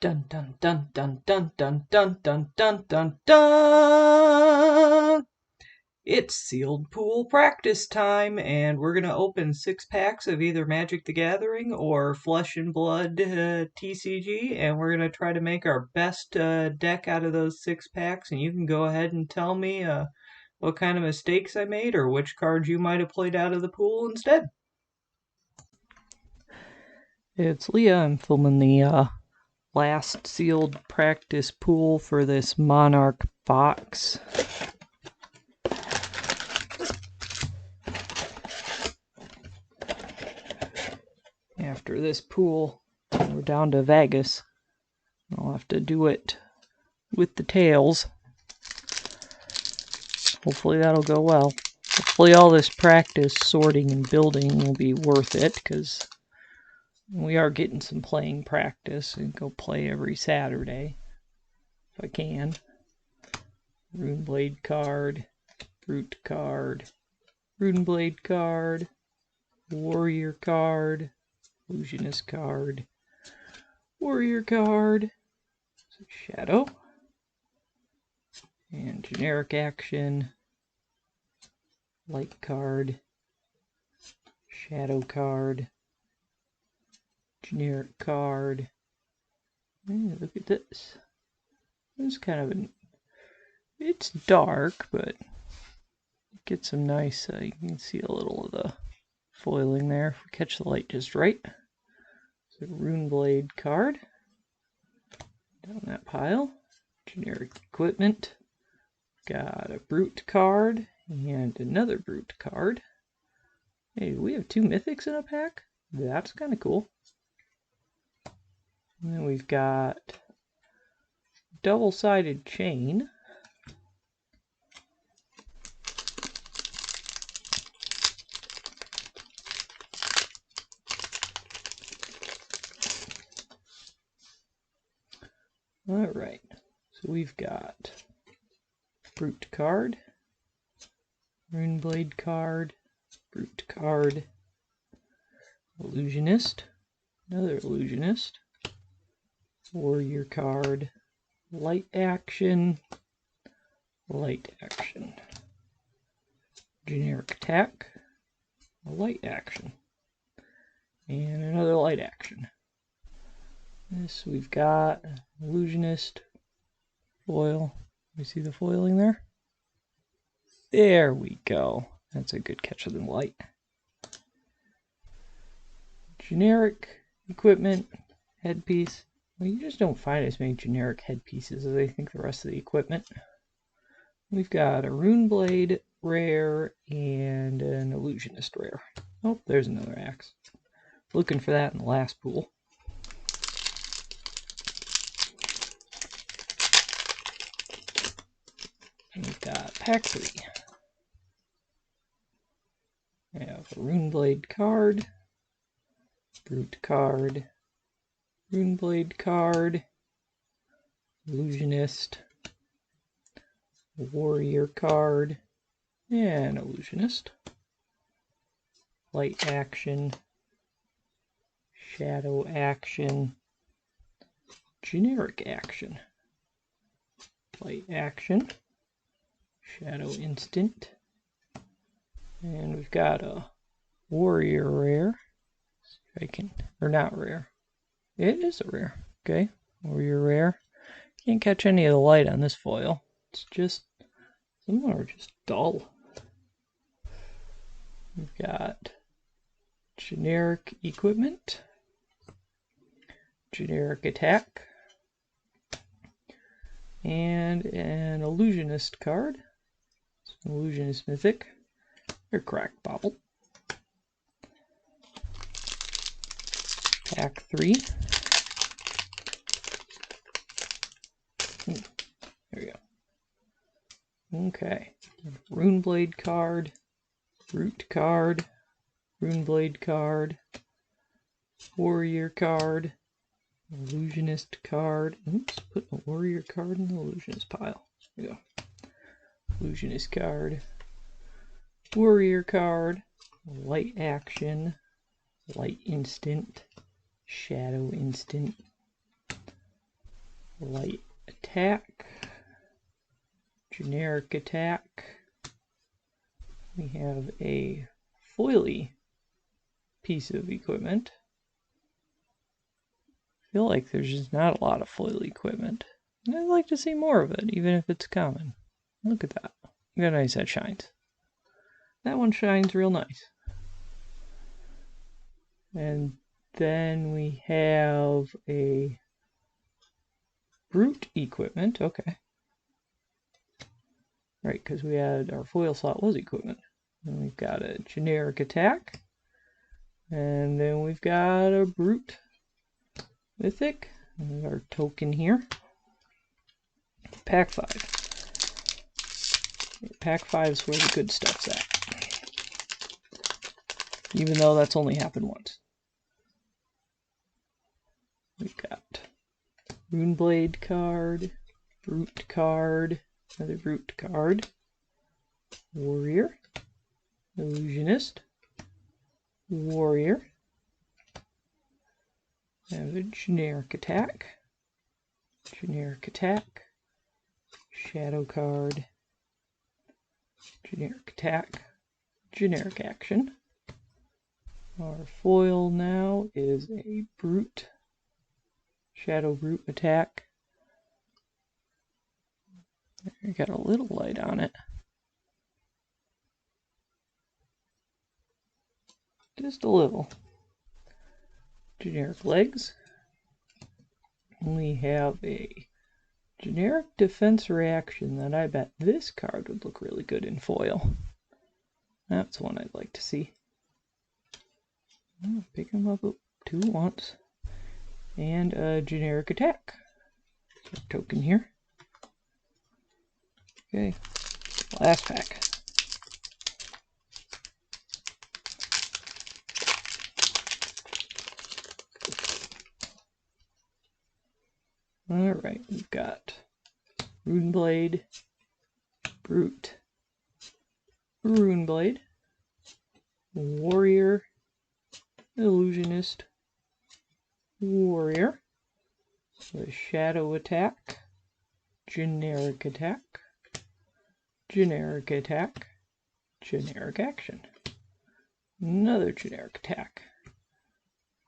Dun dun dun dun dun dun dun dun dun dun dun. It's sealed pool practice time, and we're gonna open 6 packs of either Magic the Gathering or Flesh and Blood TCG, and we're gonna try to make our best deck out of those 6 packs. And you can go ahead and tell me what kind of mistakes I made or which cards you might have played out of the pool instead. It's Leah. I'm filming the last sealed practice pool for this Monarch box. After this pool, we're down to Vegas. I'll have to do it with the tails. Hopefully that'll go well. Hopefully all this practice sorting and building will be worth it, because we are getting some playing practice and go play every Saturday if I can. Runeblade card, Brute card, Runeblade card, Warrior card, Illusionist card, Warrior card, Shadow, and generic action, Light card, Shadow card, generic card. Hey, look at this. This is kind of it's dark, but get some nice, you can see a little of the foiling there if we catch the light just right. So Runeblade card, down that pile. Generic equipment, got a Brute card and another Brute card. Hey, we have 2 mythics in a pack? That's kind of cool. And then we've got double-sided chain. Alright, so we've got Brute card, Runeblade card, Brute card, Illusionist, another Illusionist, Warrior card, Light action, generic attack, a light action, and another light action. This we've got Illusionist, foil. You see the foiling there? There we go. That's a good catch of the light. Generic equipment, headpiece. Well, you just don't find as many generic headpieces as I think the rest of the equipment. We've got a Runeblade rare and an Illusionist rare. Oh, there's another axe. Looking for that in the last pool. And we've got pack 3. We have a Runeblade card, Brute card, Runeblade card, Illusionist, Warrior card, and Illusionist. Light action, Shadow action, generic action, light action, Shadow instant, and we've got a Warrior rare. See if I can, or not rare. It is a rare. Okay, Warrior rare. Can't catch any of the light on this foil. It's just, some of them are just dull. We've got generic equipment, generic attack, and an Illusionist card. It's an Illusionist mythic. Or cracked bobble. Pack 3. There we go. Okay. Runeblade card, Brute card, Runeblade card, Warrior card, Illusionist card. Oops, put a Warrior card in the Illusionist pile. There we go. Illusionist card, Warrior card, light action, light instant, shadow instant, light attack, generic attack. We have a foily piece of equipment. I feel like there's just not a lot of foil equipment. And I'd like to see more of it, even if it's common. Look at that. Look how nice that shines. That one shines real nice. And then we have a brute equipment. Okay. Right, because we had our foil slot was equipment. And we've got a generic attack. And then we've got a brute mythic. And our token here. Pack 5. Pack 5 is where the good stuff's at. Even though that's only happened once. We've got Runeblade card, Brute card, another Brute card, Warrior, Illusionist, Warrior, and a generic attack, Shadow card, generic attack, generic action. Our foil now is a Brute, Shadow Brute attack. We got a little light on it. Just a little. Generic legs. We have a generic defense reaction that I bet this card would look really good in foil. That's one I'd like to see. Oh, pick them up 2 once. And a generic attack. Token here. Okay, last pack. Alright, we've got Runeblade, Brute, Runeblade, Warrior, Illusionist, Warrior, the Shadow attack, generic attack, generic attack, generic action, another generic attack.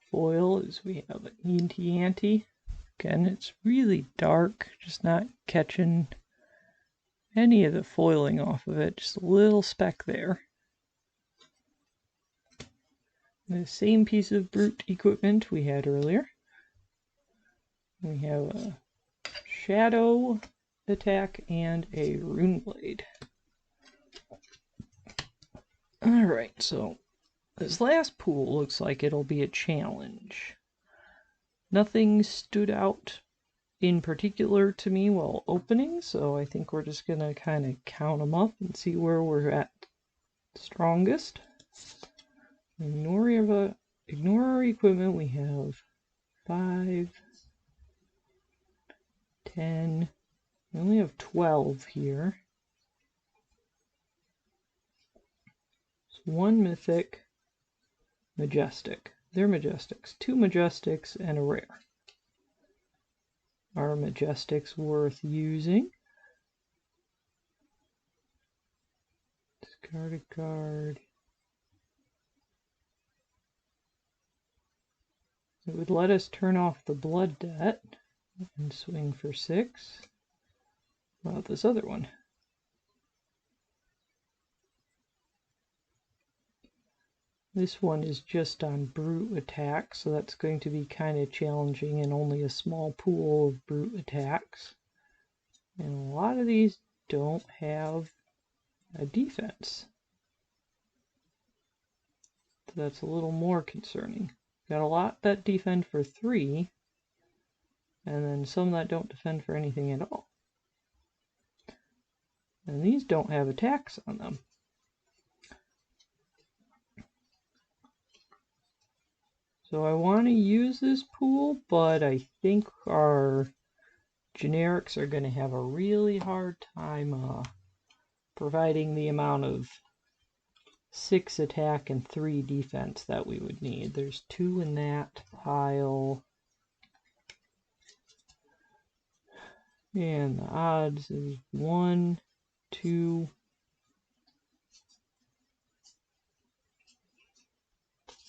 Foil is we have an Ante. Again, it's really dark, just not catching any of the foiling off of it, just a little speck there. The same piece of brute equipment we had earlier. We have a shadow attack and a Runeblade. Alright, so this last pool looks like it'll be a challenge. Nothing stood out in particular to me while opening, so I think we're just going to kind of count them up and see where we're at strongest. Ignore our equipment. We have 5, 10, we only have 12 here. So 1 mythic, majestic. They're majestics. 2 majestics and a rare. Are majestics worth using? Discard a card. It would let us turn off the blood debt and swing for 6. What about this other one? This one is just on brute attack, so that's going to be kind of challenging and only a small pool of brute attacks. And a lot of these don't have a defense. So that's a little more concerning. Got a lot that defend for 3, and then some that don't defend for anything at all. And these don't have attacks on them. So I want to use this pool, but I think our generics are going to have a really hard time providing the amount of 6 attack and 3 defense that we would need. There's 2 in that pile. And the odds is 1, 2.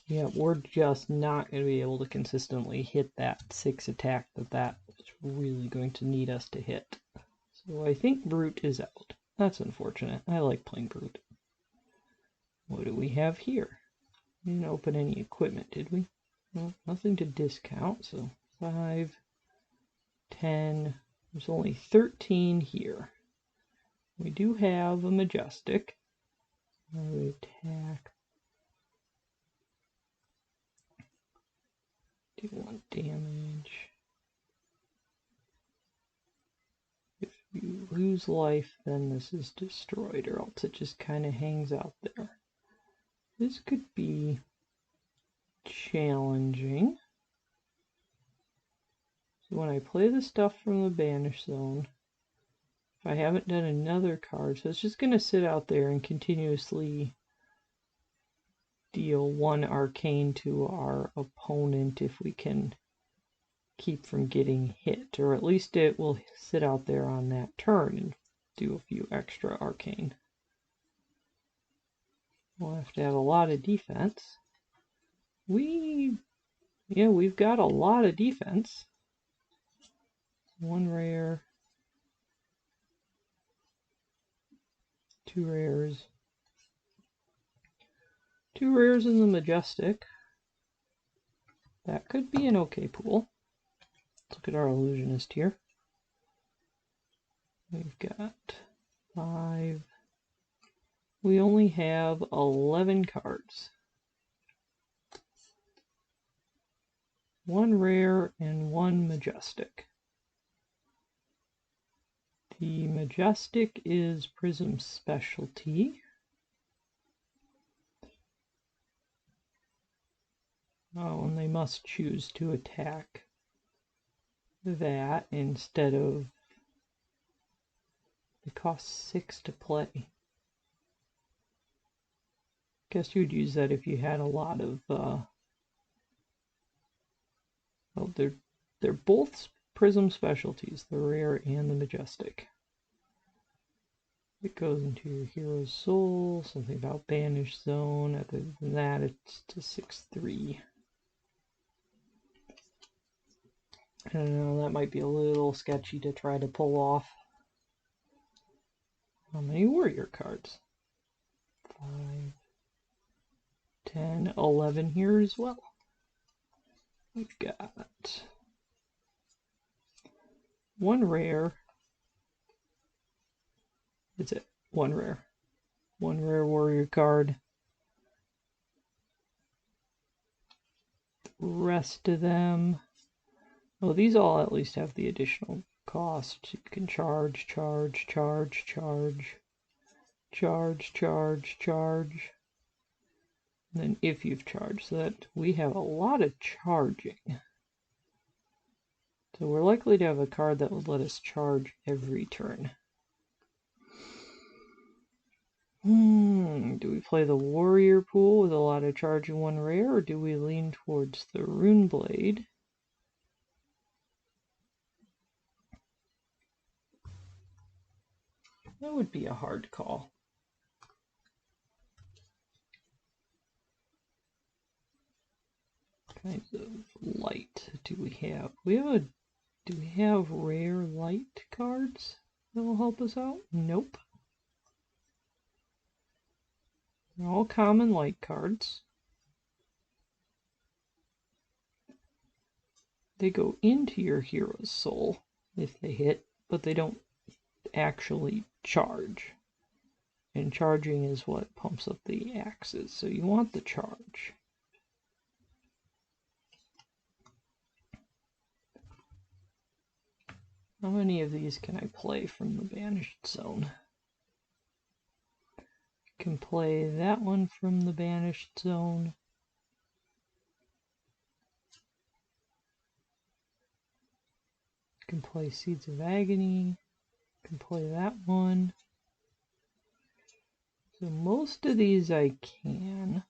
Yeah, we're just not going to be able to consistently hit that 6 attack that's really going to need us to hit. So I think Brute is out. That's unfortunate. I like playing Brute. What do we have here? We didn't open any equipment, did we? No, nothing to discount, so 5, 10. There's only 13 here. We do have a Majestic. We attack. Do 1 damage. If you lose life, then this is destroyed, or else it just kind of hangs out there. This could be challenging. So when I play the stuff from the Banish Zone, if I haven't done another card, so it's just going to sit out there and continuously deal 1 arcane to our opponent if we can keep from getting hit, or at least it will sit out there on that turn and do a few extra arcane. We'll have to have a lot of defense. We've got a lot of defense. 1 rare, 2 rares, 2 rares in the Majestic. That could be an okay pool. Let's look at our Illusionist here. We've got 5. We only have 11 cards. 1 rare and 1 Majestic. The Majestic is Prism's specialty. Oh, and they must choose to attack that instead of... It costs 6 to play. Guess you'd use that if you had a lot of... Oh, they're both Prism specialties, the rare and the Majestic. It goes into your hero's soul, something about Banish Zone. Other than that, it's to 6/3. I don't know, that might be a little sketchy to try to pull off. How many warrior cards? 5, 10, 11 here as well. We've got 1 rare. That's it. 1 rare. 1 rare warrior card. The rest of them... Well, these all at least have the additional cost. You can charge. And then if you've charged, so that we have a lot of charging. So we're likely to have a card that would let us charge every turn. Do we play the warrior pool with a lot of charge and 1 rare, or do we lean towards the rune blade? That would be a hard call. What kinds of light do we have? Do we have rare light cards that will help us out? Nope. They're all common light cards. They go into your hero's soul if they hit, but they don't actually charge. And charging is what pumps up the axes, so you want the charge. How many of these can I play from the Banished Zone? I can play that one from the Banished Zone. I can play Seeds of Agony. I can play that one. So most of these I can.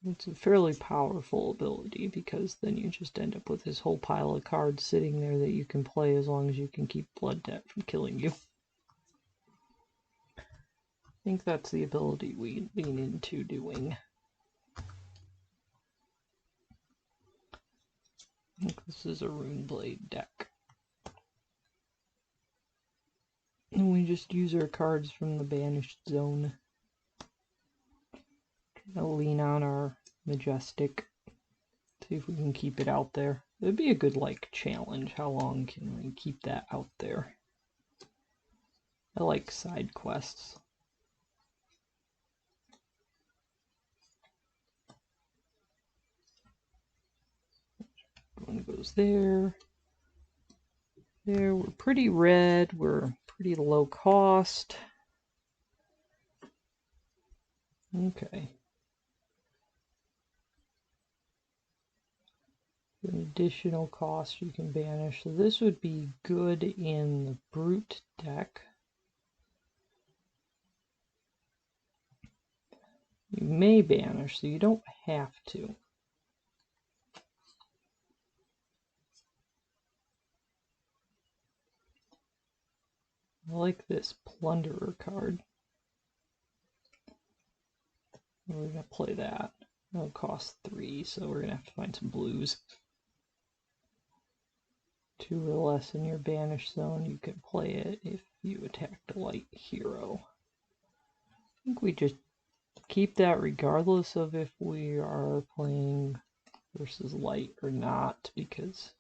It's a fairly powerful ability because then you just end up with this whole pile of cards sitting there that you can play as long as you can keep Blood Debt from killing you. I think that's the ability we lean into doing. I think this is a Runeblade deck. And we just use our cards from the Banished Zone. Kind of lean on our Majestic. See if we can keep it out there. It'd be a good, like, challenge. How long can we keep that out there? I like side quests. One goes there. There, we're pretty red. We're pretty low cost. Okay. An additional cost you can banish. So this would be good in the Brute deck. You may banish, so you don't have to. I like this Plunderer card. We're going to play that. It'll cost 3, so we're going to have to find some blues. 2 or less in your banish zone. You can play it if you attacked a light hero. I think we just keep that regardless of if we are playing versus light or not, because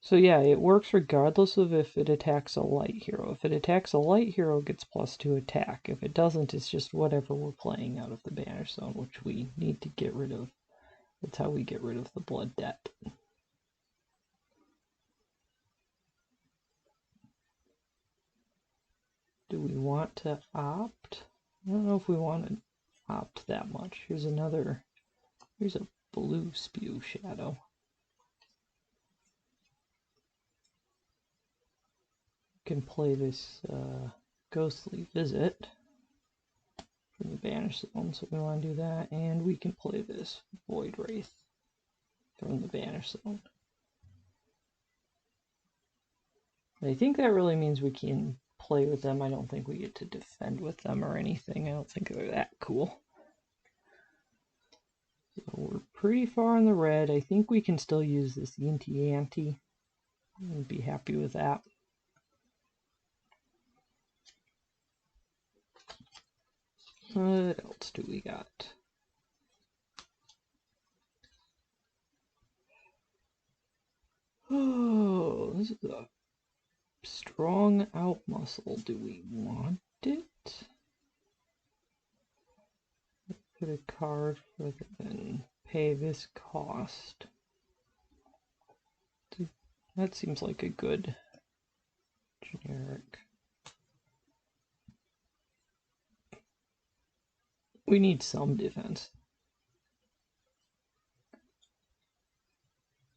so yeah, it works regardless of if it attacks a light hero. If it attacks a light hero, it gets +2 attack. If it doesn't, it's just whatever we're playing out of the banish zone, which we need to get rid of. That's how we get rid of the Blood Debt. Do we want to opt? I don't know if we want to opt that much. Here's a blue Spew Shadow. Can play this Ghostly Visit from the Banish Zone, so we want to do that, and we can play this Void Wraith from the Banish Zone. I think that really means we can play with them. I don't think we get to defend with them or anything. I don't think they're that cool. So we're pretty far in the red. I think we can still use this Yinty Ante. I'd be happy with that. What else do we got? Oh, this is a strong out muscle. Do we want it? Put a card for then pay this cost. That seems like a good generic. We need some defense.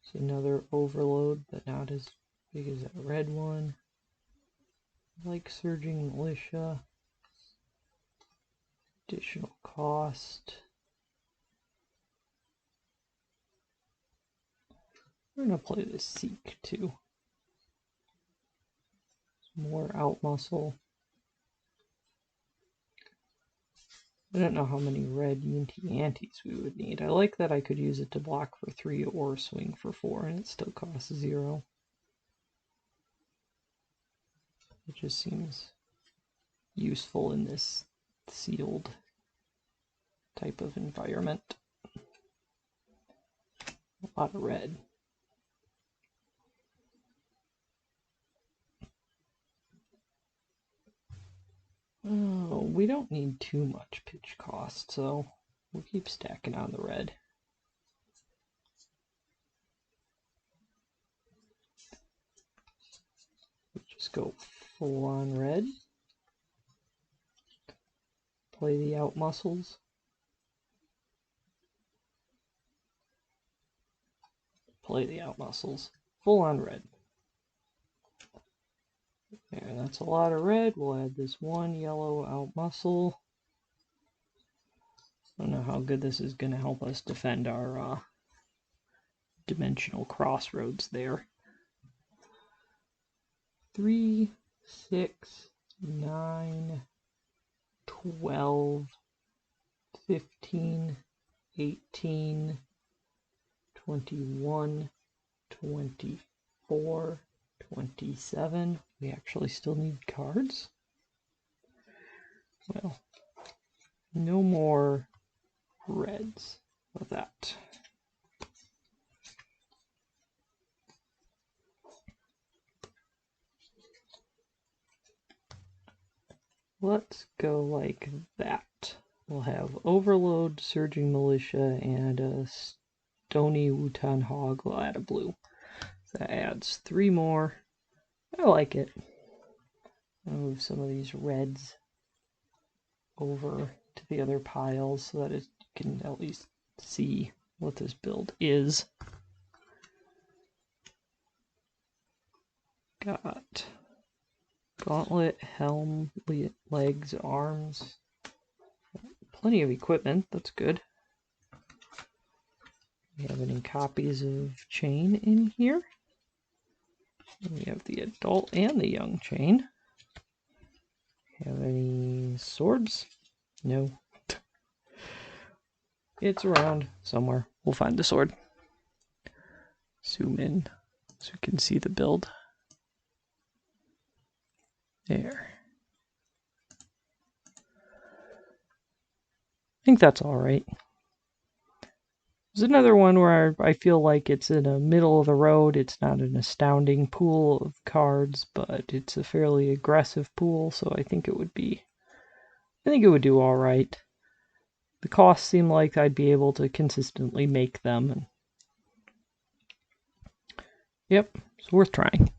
It's another overload, but not as big as that red one. I like Surging Militia. Additional cost. We're going to play this Seek too. More out muscle. I don't know how many red Yinty Antes we would need. I like that I could use it to block for 3 or swing for 4, and it still costs 0. It just seems useful in this sealed type of environment. A lot of red. Oh, we don't need too much pitch cost, so we'll keep stacking on the red. We'll just go full on red. Play the out muscles. play the out muscles. Full on red. And that's a lot of red. We'll add this one yellow out muscle. I don't know how good this is going to help us defend our dimensional crossroads there. 3, 6, 9, 12, 15, 18, 21, 24, 27. We actually still need cards. Well, no more reds with that. Let's go like that. We'll have Overload, Surging Militia, and a Stony Wutan Hog. We'll add a blue. That adds 3 more. I like it. I'll move some of these reds over to the other piles so that you can at least see what this build is. Got gauntlet, helm, legs, arms. Plenty of equipment, that's good. We have any copies of chain in here? We have the adult and the young chain. Have any swords? No. It's around somewhere. We'll find the sword. Zoom in so you can see the build. There. I think that's all right. There's another one where I feel like it's in the middle of the road. It's not an astounding pool of cards, but it's a fairly aggressive pool, so I think it would do all right. The costs seem like I'd be able to consistently make them. Yep, it's worth trying.